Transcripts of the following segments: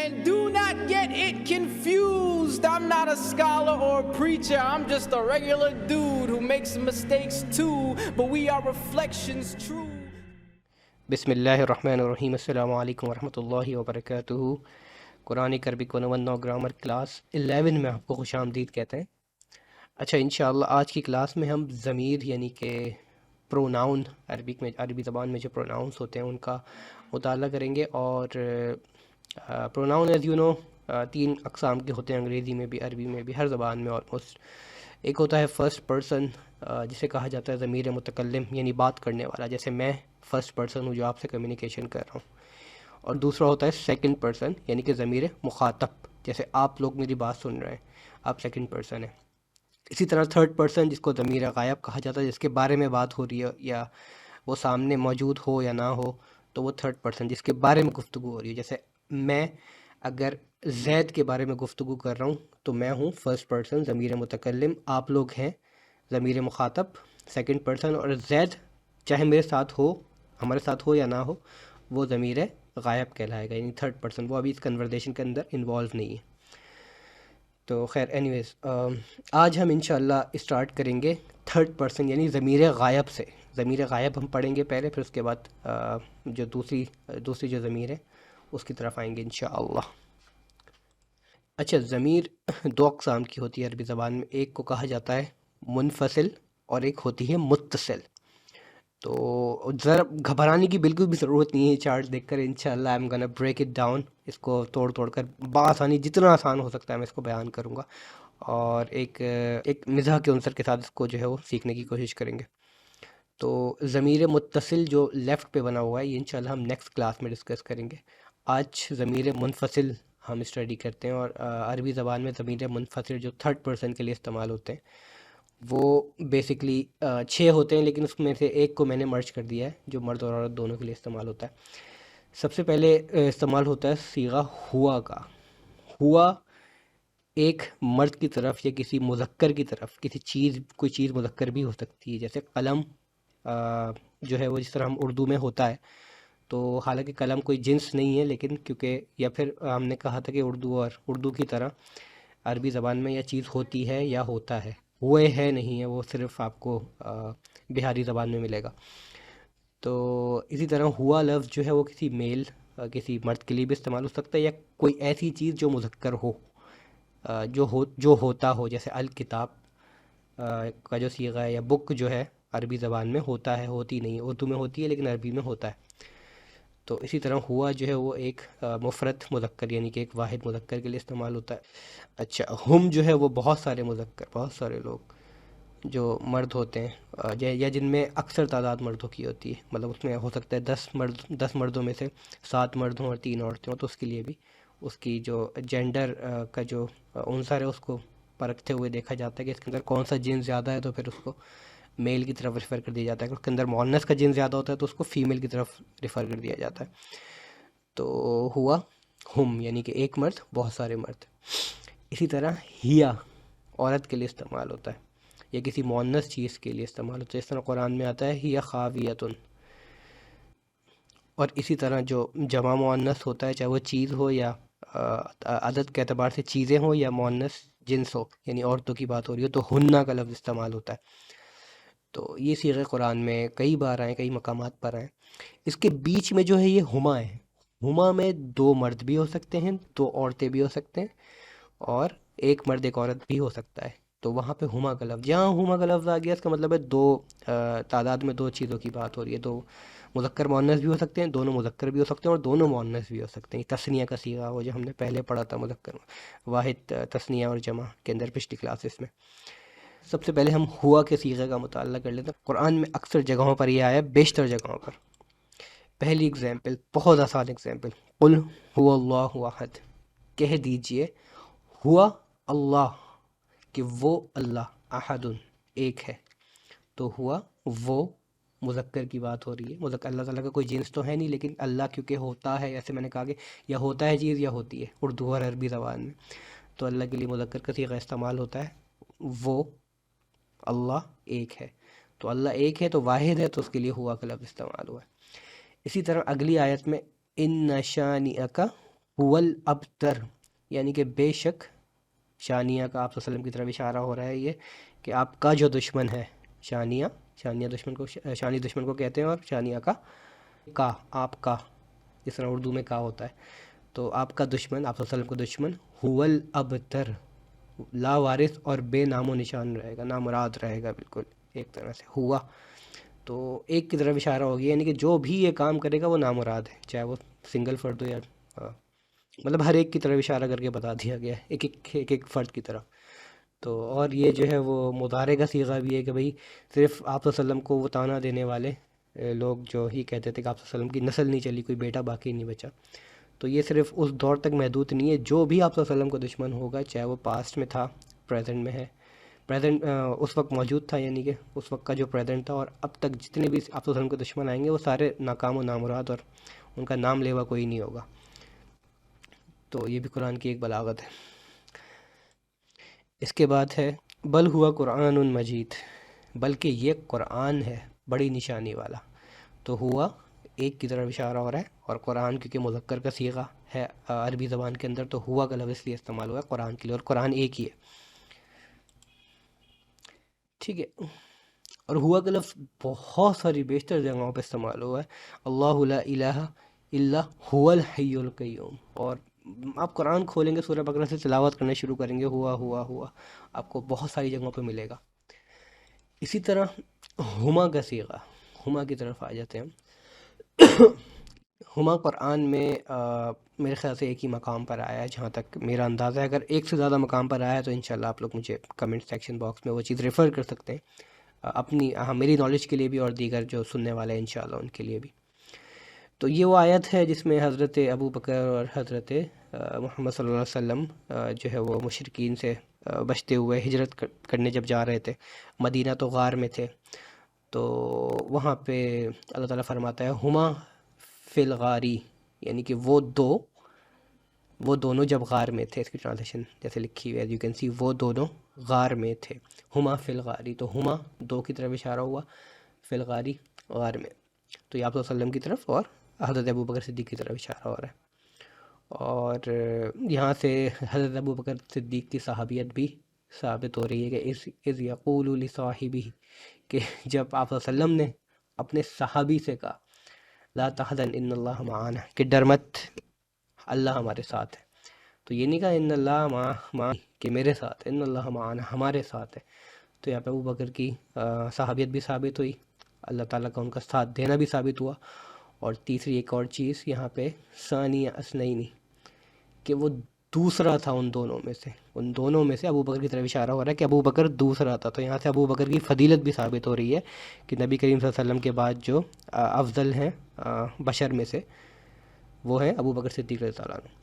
And do not get it confused. I'm not a scholar or a preacher. I'm just a regular dude who makes mistakes too. But we are reflections true. بسم اللہ الرحمن الرحیم. السلام علیکم ورحمۃ اللہ وبرکاتہ. قرآن Arabic 101 grammar class 11 میں آپ کو خوش آمدید کہتے ہیں. اچھا، انشاءاللہ آج کی کلاس میں ہم ضمیر یعنی کہ پروناؤن عربی زبان میں جو پروناؤنس ہوتے ہیں ان کا مطالعہ کریں گے. اور پروناؤن ایز یو نو 3 اقسام کے ہوتے ہیں، انگریزی میں بھی، عربی میں بھی، ہر زبان میں آلموسٹ. ایک ہوتا ہے فرسٹ پرسن جسے کہا جاتا ہے ضمیر متکلم یعنی بات کرنے والا، جیسے میں فرسٹ پرسن ہوں جو آپ سے کمیونیکیشن کر رہا ہوں. اور دوسرا ہوتا ہے سیکنڈ پرسن یعنی کہ ضمیر مخاطب، جیسے آپ لوگ میری بات سن رہے ہیں، آپ سیکنڈ پرسن ہیں. اسی طرح تھرڈ پرسن جس کو ضمیر غائب کہا جاتا ہے، جس کے بارے میں بات ہو رہی ہے یا وہ سامنے موجود ہو یا نہ ہو تو وہ تھرڈ پرسن جس کے بارے میں گفتگو ہو رہی ہے. جیسے میں اگر زید کے بارے میں گفتگو کر رہا ہوں تو میں ہوں فرسٹ پرسن ضمیر متکلم، آپ لوگ ہیں ضمیر مخاطب سیکنڈ پرسن، اور زید چاہے میرے ساتھ ہو، ہمارے ساتھ ہو یا نہ ہو، وہ ضمیر غائب کہلائے گا یعنی تھرڈ پرسن، وہ ابھی اس کنورزیشن کے اندر انوالو نہیں ہے. تو خیر اینی ویز آج ہم انشاءاللہ اسٹارٹ کریں گے تھرڈ پرسن یعنی ضمیر غائب سے. ضمیر غائب ہم پڑھیں گے پہلے، پھر اس کے بعد جو دوسری جو ضمیر ہے اس کی طرف آئیں گے انشاءاللہ. اچھا، ضمیر 2 اقسام کی ہوتی ہے عربی زبان میں. ایک کو کہا جاتا ہے منفصل اور ایک ہوتی ہے متصل. تو ذرا گھبرانے کی بالکل بھی ضرورت نہیں ہے چارٹ دیکھ کر. انشاءاللہ I am gonna break it down, اس کو توڑ کر بآسانی جتنا آسان ہو سکتا ہے میں اس کو بیان کروں گا، اور ایک مزاح کے عنصر کے ساتھ اس کو جو ہے وہ سیکھنے کی کوشش کریں گے. تو ضمیر متصل جو لیفٹ پہ بنا ہوا ہے یہ انشاءاللہ ہم نیکسٹ کلاس میں ڈسکس کریں گے. آج ضمیر منفصل ہم اسٹڈی کرتے ہیں، اور عربی زبان میں ضمیر منفصل جو تھرڈ پرسن کے لیے استعمال ہوتے ہیں وہ بیسکلی 6 ہوتے ہیں، لیکن اس میں سے ایک کو میں نے مرج کر دیا ہے جو مرد اور عورت دونوں کے لیے استعمال ہوتا ہے. سب سے پہلے استعمال ہوتا ہے صیغہ ہوا کا. ہوا ایک مرد کی طرف یا کسی مذکر کی طرف، کوئی چیز مذکر بھی ہو سکتی ہے، جیسے قلم جو ہے وہ جس طرح ہم اردو میں ہوتا ہے. تو حالانکہ قلم کوئی جنس نہیں ہے، لیکن کیونکہ یا پھر ہم نے کہا تھا کہ اردو کی طرح عربی زبان میں یہ چیز ہوتی ہے یا ہوتا ہے، ہوئے ہے نہیں ہے، وہ صرف آپ کو بہاری زبان میں ملے گا. تو اسی طرح ہوا لفظ جو ہے وہ کسی میل کسی مرد کے لیے بھی استعمال ہو سکتا ہے، یا کوئی ایسی چیز جو مذکر ہو، جو ہوتا ہو، جیسے الکتاب کا جو صیغہ ہے، یا بک جو ہے عربی زبان میں ہوتا ہے، ہوتی نہیں ہے، اردو میں ہوتی ہے لیکن عربی میں ہوتا ہے. تو اسی طرح ہوا جو ہے وہ ایک مفرد مذکر یعنی کہ ایک واحد مذکر کے لیے استعمال ہوتا ہے. اچھا، ہم جو ہے وہ بہت سارے مذکر، بہت سارے لوگ جو مرد ہوتے ہیں یا جن میں اکثر تعداد مردوں کی ہوتی ہے، مطلب اس میں ہو سکتا ہے 10 مردوں میں سے 7 مرد ہوں اور 3 عورتیں ہوں، تو اس کے لیے بھی اس کی جو جینڈر کا جو عنصر ہے اس کو پرکھتے ہوئے دیکھا جاتا ہے کہ اس کے اندر کون سا جنس زیادہ ہے، تو پھر اس کو میل کی طرف ریفر کر دیا جاتا ہے. اگر اس کے اندر مؤنث کا جنس زیادہ ہوتا ہے تو اس کو فیمیل کی طرف ریفر کر دیا جاتا ہے. تو ہوا ہم یعنی کہ ایک مرد، بہت سارے مرد. اسی طرح ہیا عورت کے لیے استعمال ہوتا ہے یا کسی مؤنث چیز کے لیے استعمال ہوتا ہے. اس طرح قرآن میں آتا ہے ہیا خاویتن. اور اسی طرح جو جمع مؤنث ہوتا ہے، چاہے وہ چیز ہو یا عدد کے اعتبار سے چیزیں ہوں، یا مؤنث جنس ہو یعنی عورتوں کی بات ہو رہی ہو، تو ہنہ کا لفظ استعمال ہوتا ہے. تو یہ صیغے قرآن میں کئی بار آئے، کئی مقامات پر آئے. اس کے بیچ میں جو ہے یہ ہما ہے. ہما میں 2 مرد بھی ہو سکتے ہیں، 2 عورتیں بھی ہو سکتے ہیں، اور ایک مرد ایک عورت بھی ہو سکتا ہے. تو وہاں پہ ہما کا لفظ، جہاں ہما کا لفظ آ گیا اس کا مطلب ہے 2 تعداد میں 2 چیزوں کی بات ہو رہی ہے. 2 مذکر مؤنث بھی ہو سکتے ہیں، دونوں مذکر بھی ہو سکتے ہیں، اور دونوں مؤنث بھی ہو سکتے ہیں. تثنیہ کا صیغہ وہ جو ہم نے پہلے پڑھا تھا مذکر واحد تثنیہ اور جمع کے اندر پچھلی کلاسز میں. سب سے پہلے ہم ہوا کے صیغے کا مطالعہ کر لیتے ہیں. قرآن میں اکثر جگہوں پر یہ آیا ہے، بیشتر جگہوں پر. پہلی اگزامپل، بہت آسان اگزامپل، قل هو اللہ احد، کہہ دیجئے ہوا اللہ، کہ وہ اللہ، احد ایک ہے. تو ہوا وہ مذکر کی بات ہو رہی ہے. مذکر اللہ تعالیٰ کا کوئی جنس تو ہے نہیں، لیکن اللہ کیونکہ ہوتا ہے، ایسے میں نے کہا کہ یا ہوتا ہے چیز یا ہوتی ہے اردو اور عربی زبان میں، تو اللہ کے لیے مذکر کا صیغہ استعمال ہوتا ہے. وہ اللہ ایک ہے، تو اللہ ایک ہے تو واحد ہے، تو اس کے لیے ہوا کا لفظ استعمال ہوا ہے. اسی طرح اگلی آیت میں ان شانئک ہول ابتر یعنی کہ بے شک، شانیہ کا آپ صلی اللہ علیہ وسلم کی طرف اشارہ ہو رہا ہے یہ کہ آپ کا جو دشمن ہے، شانیہ دشمن کو، شانی دشمن کو کہتے ہیں، اور شانیہ کا آپ کا، جس طرح اردو میں کا ہوتا ہے، تو آپ کا دشمن، آپ صلی اللہ علیہ وسلم کو دشمن، ہول ابتر، لا وارث اور بے نام و نشان رہے گا، نامراد رہے گا بالکل ایک طرح سے ہوا، تو ایک کی طرف اشارہ ہو گیا، یعنی کہ جو بھی یہ کام کرے گا وہ نامراد ہے، چاہے وہ سنگل فرد ہو یا مطلب ہر ایک کی طرف اشارہ کر کے بتا دیا گیا ہے، ایک فرد کی طرف۔ تو اور یہ جو ہے وہ مضارع کا صیغہ بھی ہے کہ بھئی صرف آپ صلی اللہ علیہ وسلم کو وہ طعنہ دینے والے لوگ جو ہی کہتے تھے کہ آپ صلی اللہ علیہ وسلم کی نسل نہیں چلی، کوئی بیٹا باقی نہیں بچا، تو یہ صرف اس دور تک محدود نہیں ہے، جو بھی آپ صلی اللہ علیہ وسلم کو دشمن ہوگا، چاہے وہ پاسٹ میں تھا، پریزنٹ میں ہے، پریزنٹ اس وقت موجود تھا، یعنی کہ اس وقت کا جو پریزنٹ تھا، اور اب تک جتنے بھی آپ صلی اللہ علیہ وسلم کے دشمن آئیں گے وہ سارے ناکام و نامراد، اور ان کا نام لیوا کوئی نہیں ہوگا۔ تو یہ بھی قرآن کی ایک بلاغت ہے۔ اس کے بعد ہے بل ہوا قرآن مجید، بلکہ یہ قرآن ہے بڑی نشانی والا، تو ہوا ایک کی طرف اشارہ ہو رہا ہے، اور قرآن کیونکہ مذکر کا صیغہ ہے عربی زبان کے اندر، تو ہوا کا لفظ اس لیے استعمال ہوا ہے قرآن کے لیے، اور قرآن ایک ہی ہے، ٹھیک ہے۔ اور ہوا کا لفظ بہت ساری بیشتر جگہوں پہ استعمال ہوا ہے، اللہ لا الہ الا هو الحی القیوم، اور آپ قرآن کھولیں گے سورہ بقرہ سے تلاوت کرنے شروع کریں گے ہوا ہوا ہوا، آپ کو بہت ساری جگہوں پہ ملے گا۔ اسی طرح ہما کا صیغہ، ہما کی طرف آ جاتے ہیں ہم۔ ہما قرآن میں میرے خیال سے ایک ہی مقام پر آیا ہے، جہاں تک میرا اندازہ ہے، اگر ایک سے زیادہ مقام پر آیا ہے تو انشاءاللہ آپ لوگ مجھے کمنٹ سیکشن باکس میں وہ چیز ریفر کر سکتے ہیں، اپنی میری نالج کے لیے بھی، اور دیگر جو سننے والے ہیں انشاءاللہ ان کے لیے بھی۔ تو یہ وہ آیت ہے جس میں حضرت ابو بکر اور حضرت محمد صلی اللہ علیہ وسلم جو ہے وہ مشرکین سے بچتے ہوئے ہجرت کرنے جب جا رہے تھے، مدینہ تو غار میں تھے، تو وہاں پہ اللہ تعالیٰ فرماتا ہے ہما فی الغاری، یعنی کہ وہ دونوں جب غار میں تھے، اس کی ٹرانسلیشن جیسے لکھی ہوئی ہے، یو کین سی، وہ دونوں غار میں تھے، ہما فی الغاری، تو ہما دو کی طرف اشارہ ہوا، فی الغاری غار میں، تو یہ آپ صلی اللہ علیہ وسلم کی طرف اور حضرت ابو بکر صدیق کی طرف اشارہ ہو رہا ہے۔ اور یہاں سے حضرت ابو بکر صدیق کی صحابیت بھی ثابت ہو رہی ہے کہ اذ یقول لصاحبہ، کہ جب آپ صلی اللہ علیہ وسلم نے اپنے صحابی سے کہا لا تحزن ان اللہ معانا، کہ ڈر مت، اللہ ہمارے ساتھ ہے، تو یہ نہیں کہا ان اللہ معانا کہ میرے ساتھ، ان اللہ معانا ہمارے ساتھ ہے، تو یہاں پہ ابو بکر کی صحابیت بھی ثابت ہوئی، اللہ تعالیٰ کا ان کا ساتھ دینا بھی ثابت ہوا، اور تیسری ایک اور چیز یہاں پہ ثانی اثنین، کہ وہ دوسرا تھا ان دونوں میں سے ابو بکر کی طرف اشارہ ہو رہا ہے کہ ابو بکر دوسرا تھا، تو یہاں سے ابو بکر کی فضیلت بھی ثابت ہو رہی ہے کہ نبی کریم صلی اللہ علیہ وسلم کے بعد جو افضل ہیں بشر میں سے، وہ ہیں ابو بکر صدیق رضی اللہ عنہ۔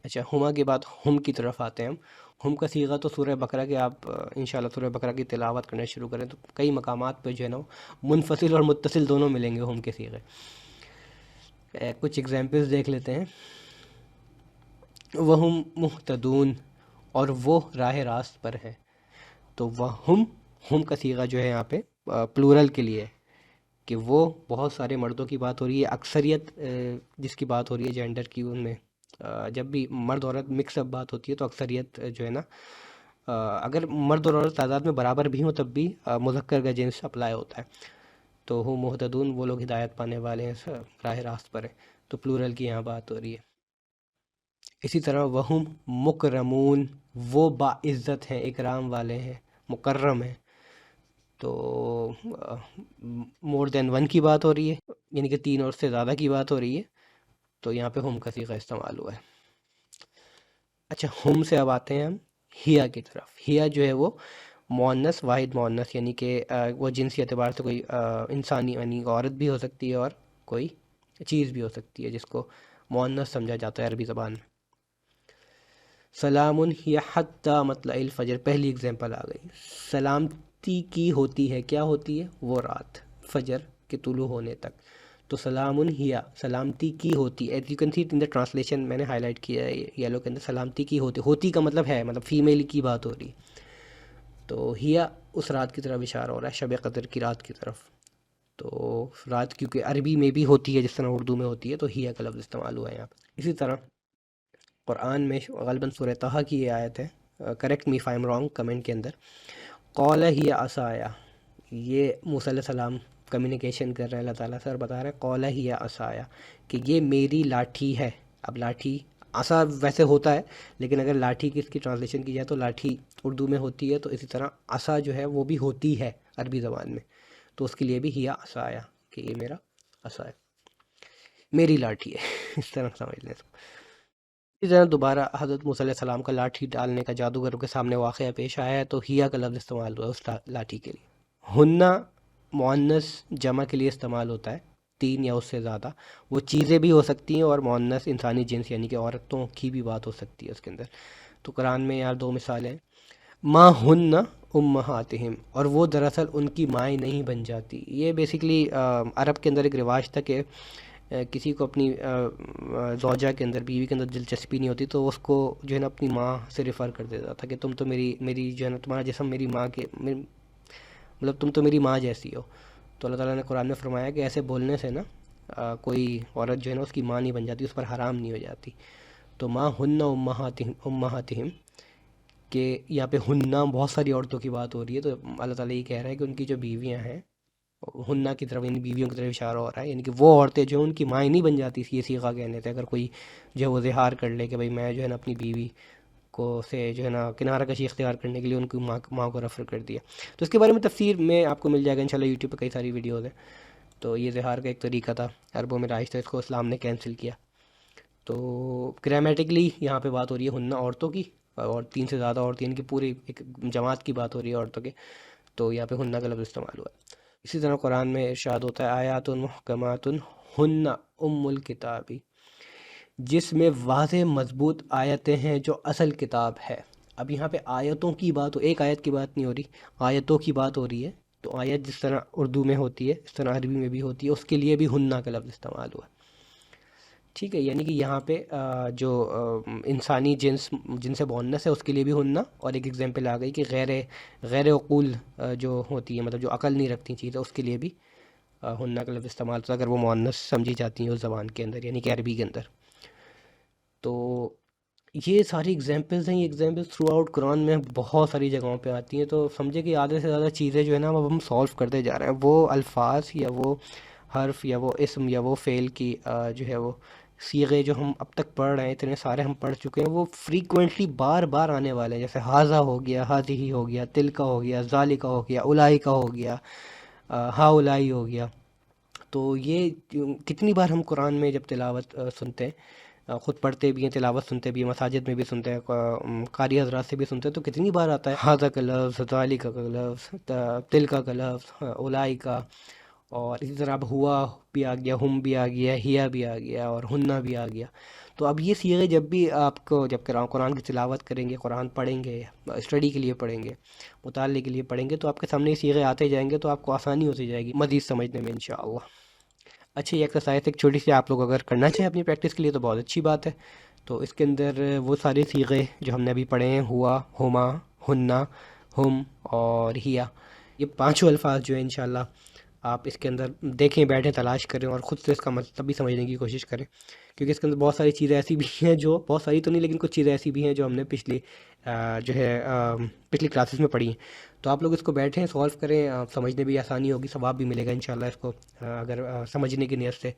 اچھا، ہما کے بعد ہم کی طرف آتے ہیں ہم۔ ہم کا صیغہ تو سورہ بقرہ کے، آپ انشاءاللہ سورہ بقرہ کی تلاوت کرنا شروع کریں تو کئی مقامات پہ جو ہے نا منفصل اور متصل دونوں ملیں گے ہم کے صیغے۔ کچھ ایگزامپلز دیکھ لیتے ہیں۔ وہم مہتدون، اور وہ راہ راست پر ہیں، تو ہم کا صیغہ جو ہے یہاں پہ پلورل کے لیے، کہ وہ بہت سارے مردوں کی بات ہو رہی ہے، اکثریت جس کی بات ہو رہی ہے جینڈر کی، ان میں جب بھی مرد عورت مکس اپ بات ہوتی ہے تو اکثریت جو ہے نا، اگر مرد اور عورت تعداد میں برابر بھی ہوں تب بھی مذکر کا جنس اپلائی ہوتا ہے، تو ہم مہتدون، وہ لوگ ہدایت پانے والے ہیں، راہ راست پر ہیں، تو پلورل کی یہاں بات ہو رہی ہے۔ اسی طرح وہم مکرمون، وہ باعزت ہیں، اکرام والے ہیں، مکرم ہیں، تو مور دین ون کی بات ہو رہی ہے، یعنی کہ 3 اور سے زیادہ کی بات ہو رہی ہے، تو یہاں پہ ہم کا صیغہ استعمال ہوا ہے۔ اچھا، ہم سے اب آتے ہیں ہم ہیا کی طرف۔ ہیا جو ہے وہ مؤنث، واحد مؤنث، یعنی کہ وہ جنسی اعتبار سے کوئی انسانی، یعنی عورت بھی ہو سکتی ہے اور کوئی چیز بھی ہو سکتی ہے، جس کو مؤنث سمجھا جاتا ہے عربی زبان میں۔ سلام ہی حتی مطلع الفجر، پہلی اگزامپل آ گئی، سلامتی کی ہوتی ہے، کیا ہوتی ہے؟ وہ رات، فجر کے طلوع ہونے تک، تو سلام ہیا، سلامتی کی ہوتی ہے، as you can see in the translation میں نے ہائی لائٹ کیا ہے یلو کے اندر، سلامتی کی ہوتی کا مطلب ہے، مطلب فیمیل کی بات ہو رہی، تو ہیا اس رات کی طرف اشارہ ہو رہا ہے، شب قدر کی رات کی طرف، تو رات کیونکہ عربی میں بھی ہوتی ہے جس طرح اردو میں ہوتی ہے، تو ہیا کا لفظ استعمال ہوا ہے یہاں پہ۔ اسی طرح قرآن میں غالباً سورہ طہ کی یہ آیت ہے، correct me if I am wrong comment کے اندر، قال ہی عصایا، یہ موسیٰ علیہ السلام کمیونیکیشن کر رہے ہیں اللہ تعالیٰ سے اور بتا رہے ہیں قال ہی عصایا کہ یہ میری لاٹھی ہے۔ اب لاٹھی عصا ویسے ہوتا ہے، لیکن اگر لاٹھی کی اس کی ٹرانسلیشن کی جائے تو لاٹھی اردو میں ہوتی ہے، تو اسی طرح عصا جو ہے وہ بھی ہوتی ہے عربی زبان میں، تو اس کے لیے بھی ہی عصایا کہ یہ میرا عصا ہے، میری لاٹھی ہے اس طرح سمجھ لیں اس کو۔ اسی طرح دوبارہ حضرت موسیٰ علیہ السلام کا لاٹھی ڈالنے کا جادوگروں کے سامنے واقعہ پیش آیا ہے، تو ہیا کا لفظ استعمال ہوا ہے اس لاٹھی کے لیے۔ ہننا مؤنث جمع کے لیے استعمال ہوتا ہے، 3 یا اس سے زیادہ، وہ چیزیں بھی ہو سکتی ہیں اور مؤنث انسانی جنس یعنی کہ عورتوں کی بھی بات ہو سکتی ہے اس کے اندر۔ تو قرآن میں یار 2 مثالیں ہیں، ما ہن امہاتہم، اور وہ دراصل ان کی مائیں نہیں بن جاتی۔ یہ بیسیکلی عرب کے اندر ایک رواج تھا کہ کسی کو اپنی زوجہ کے اندر، بیوی کے اندر دلچسپی نہیں ہوتی تو اس کو جو ہے نا اپنی ماں سے ریفر کر دیتا تھا کہ تم تو میری جو ہے نا تمہارا جسم میری ماں کے مطلب تم تو میری ماں جیسی ہو۔ تو اللہ تعالیٰ نے قرآن میں فرمایا کہ ایسے بولنے سے نا کوئی عورت جو ہے نا اس کی ماں نہیں بن جاتی، اس پر حرام نہیں ہو جاتی۔ تو ما ہن امہاتہم کہ یہاں پہ ہننا بہت ساری عورتوں کی بات ہو رہی ہے، تو اللہ تعالیٰ یہ کہہ رہا ہے کہ ان کی جو بیویاں ہیں، ہننا کی طرف یعنی بیویوں کی طرف اشارہ ہو رہا ہے، یعنی کہ وہ عورتیں جو ان کی مائیں نہیں بن جاتی، یہ صیغہ کہنے تھے۔ اگر کوئی جو ہے وہ اظہار کر لے کہ بھائی میں جو ہے نا اپنی بیوی کو سے جو ہے نا کنارہ کشی اختیار کرنے کے لیے ان کی ماں کو ریفر کر دیا، تو اس کے بارے میں تفسیر میں آپ کو مل جائے گا انشاءاللہ، یوٹیوب پہ کئی ساری ویڈیوز ہیں۔ تو یہ اظہار کا ایک طریقہ تھا عربوں میں رائج تھا، اس کو اسلام نے کینسل کیا۔ تو گرامیٹکلی یہاں پہ بات ہو رہی ہے ہننا عورتوں کی، اور 3 سے زیادہ عورتیں، ان کی پوری ایک جماعت کی بات ہو رہی ہے عورتوں کے، تو یہاں پہ ہننا کا لفظ استعمال ہوا ہے۔ اسی طرح قرآن میں ارشاد ہوتا ہے آیات محکمات ہن ام الکتاب، جس میں واضح مضبوط آیتیں ہیں جو اصل کتاب ہے۔ اب یہاں پہ آیتوں کی بات ایک آیت کی بات نہیں ہو رہی، آیتوں کی بات ہو رہی ہے، تو آیت جس طرح اردو میں ہوتی ہے اس طرح عربی میں بھی ہوتی ہے، اس کے لیے بھی ہننا کا لفظ استعمال ہوا۔ ٹھیک ہے، یعنی کہ یہاں پہ جو انسانی جن سے مؤنث ہے اس کے لیے بھی ہننا، اور ایک ایگزامپل آ گئی کہ غیر عقول جو ہوتی ہے، مطلب جو عقل نہیں رکھتی چیزیں، اس کے لیے بھی ہننا کا لفظ استعمال ہوتا ہے اگر وہ مؤنث سمجھی جاتی ہیں اس زبان کے اندر، یعنی کہ عربی کے اندر۔ تو یہ ساری ایگزامپلز ہیں، یہ ایگزامپلز تھرو آؤٹ قرآن میں بہت ساری جگہوں پہ آتی ہیں، تو سمجھے کہ آدھے سے زیادہ چیزیں جو ہے نا اب ہم سولو کرتے جا رہے ہیں، وہ الفاظ یا وہ حرف یا وہ اسم یا وہ فعل کی جو ہے وہ صیغے جو ہم اب تک پڑھ رہے ہیں، اتنے سارے ہم پڑھ چکے ہیں، وہ فریکوینٹلی بار بار آنے والے ہیں، جیسے ہاذا ہو گیا، ہاذہ ہو گیا، تلکا ہو گیا، ذالکا ہو گیا، اولائکا ہو گیا، ہاؤلائی ہو گیا۔ تو یہ کتنی بار ہم قرآن میں جب تلاوت سنتے ہیں، خود پڑھتے بھی ہیں، تلاوت سنتے بھی ہیں، مساجد میں بھی سنتے ہیں، قاری حضرات سے بھی سنتے ہیں، تو کتنی بار آتا ہے ہاذا کا لفظ، ذالکا کا لفظ، تلکا کا لفظ، اولائکا، اور اسی طرح اب ہوا بھی آ گیا، ہم بھی آ گیا، ہیا بھی آ گیا، اور ہننا بھی آ گیا۔ تو اب یہ صیغے جب بھی آپ کو جب قرآن کی تلاوت کریں گے، قرآن پڑھیں گے، اسٹڈی کے لیے پڑھیں گے، مطالعے کے لیے پڑھیں گے، تو آپ کے سامنے یہ صیغے آتے جائیں گے، تو آپ کو آسانی ہوتی جائے گی مزید سمجھنے میں انشاءاللہ۔ اچھا، یہ ایکسرسائز ایک چھوٹی سی آپ لوگ اگر کرنا چاہیں اپنی پریکٹس کے لیے تو بہت اچھی بات ہے۔ تو اس کے اندر وہ سارے صیغے جو ہم نے ابھی پڑھے ہیں، ہوا، ہما، ہننا، ہم اور ہیا، یہ 5 الفاظ جو ہیں انشاءاللہ آپ اس کے اندر دیکھیں، بیٹھیں، تلاش کریں اور خود سے اس کا مطلب بھی سمجھنے کی کوشش کریں، کیونکہ اس کے اندر بہت ساری چیزیں ایسی بھی ہیں جو، بہت ساری تو نہیں لیکن کچھ چیزیں ایسی بھی ہیں جو ہم نے پچھلی کلاسز میں پڑھی ہیں۔ تو آپ لوگ اس کو بیٹھیں، سولو کریں، سمجھنے بھی آسانی ہوگی، ثواب بھی ملے گا انشاءاللہ اس کو اگر سمجھنے کی نیت سے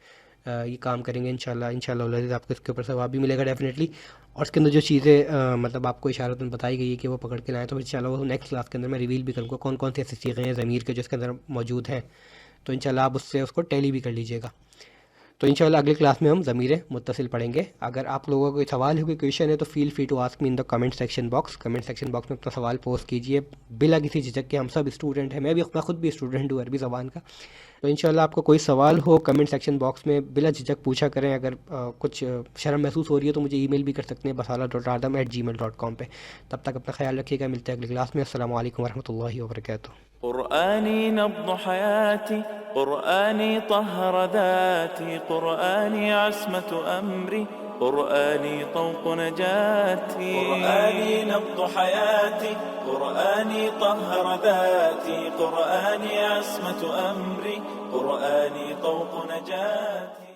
یہ کام کریں گے انشاءاللہ العزیز، آپ کو اس کے اوپر ثواب بھی ملے گا ڈیفینیٹلی۔ اور اس کے اندر جو چیزیں مطلب آپ کو اشارتاً بتائی گئی ہے کہ وہ پکڑ کے لائیں، تو انشاءاللہ وہ نیکسٹ کلاس کے اندر میں ریویل بھی کروں گا کون کون سی ایسی صیغے ہیں ضمیر کے جو اس کے اندر موجود ہیں، تو انشاءاللہ آپ اس کو ٹیلی بھی کر لیجئے گا۔ تو انشاءاللہ اگلے کلاس میں ہم ضمیر متصل پڑھیں گے۔ اگر آپ لوگوں کو کوئی سوال ہے، کوئی کویشچن ہے، تو feel free to ask me in the comment section box, comment section box میں اپنا سوال پوسٹ کیجئے بلا کسی جھجک کے۔ ہم سب اسٹوڈنٹ ہیں، میں خود بھی اسٹوڈنٹ ہوں عربی زبان کا، تو انشاءاللہ آپ کو کوئی سوال ہو کمنٹ سیکشن باکس میں بلا جھجک پوچھا کریں۔ اگر کچھ شرم محسوس ہو رہی ہے تو مجھے ای میل بھی کر سکتے ہیں basala.adam@gmail.com پہ۔ تب تک اپنا خیال رکھیے گا، ملتے ہیں اگلی کلاس میں۔ السلام علیکم ورحمۃ اللہ وبرکاتہ۔ قرآني نبض حياتي، قرآني طهر ذاتي، قرآني عصمة أمري، قرآني طوق نجاتي، قرآني نبض حياتي، قرآني طهر ذاتي، قرآني عصمة أمري، قرآني طوق نجاتي.